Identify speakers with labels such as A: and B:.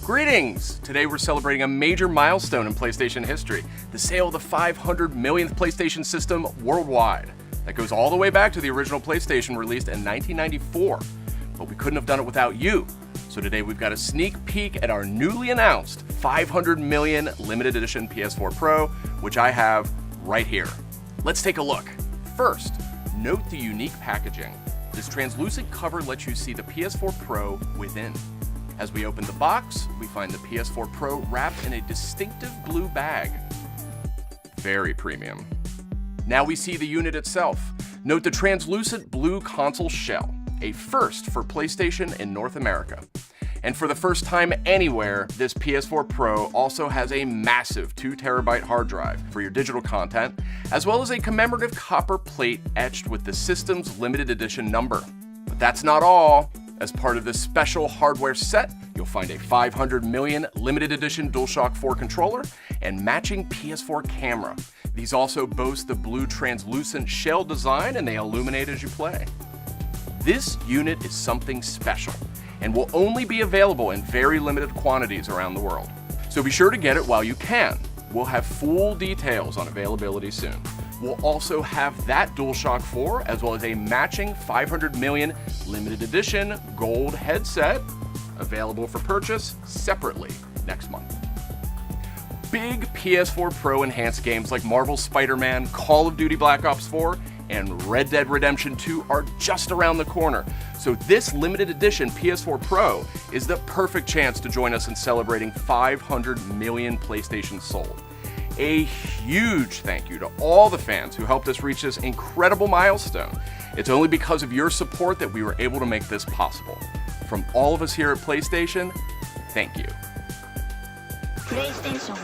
A: Greetings! Today we're celebrating a major milestone in PlayStation history, the sale of the 500 millionth PlayStation system worldwide. That goes all the way back to the original PlayStation released in 1994, but we couldn't have done it without you. So today we've got a sneak peek at our newly announced 500 million limited edition PS4 Pro, which I have right here. Let's take a look. First, note the unique packaging. This translucent cover lets you see the PS4 Pro within. As we open the box, we find the PS4 Pro wrapped in a distinctive blue bag. Very premium. Now we see the unit itself. Note the translucent blue console shell, a first for PlayStation in North America. And for the first time anywhere, this PS4 Pro also has a massive 2TB hard drive for your digital content, as well as a commemorative copper plate etched with the system's limited edition number. But that's not all. As part of this special hardware set, you'll find a 500 million limited edition DualShock 4 controller and matching PS4 camera. These also boast the blue translucent shell design and they illuminate as you play. This unit is something special and will only be available in very limited quantities around the world. So be sure to get it while you can. We'll have full details on availability soon. We'll also have that DualShock 4 as well as a matching 500 million limited edition gold headset available for purchase separately next month. Big PS4 Pro enhanced games like Marvel's Spider-Man, Call of Duty Black Ops 4, and Red Dead Redemption 2 are just around the corner. So this limited edition PS4 Pro is the perfect chance to join us in celebrating 500 million PlayStations sold. A huge thank you to all the fans who helped us reach this incredible milestone. It's only because of your support that we were able to make this possible. From all of us here at PlayStation, thank you.
B: PlayStation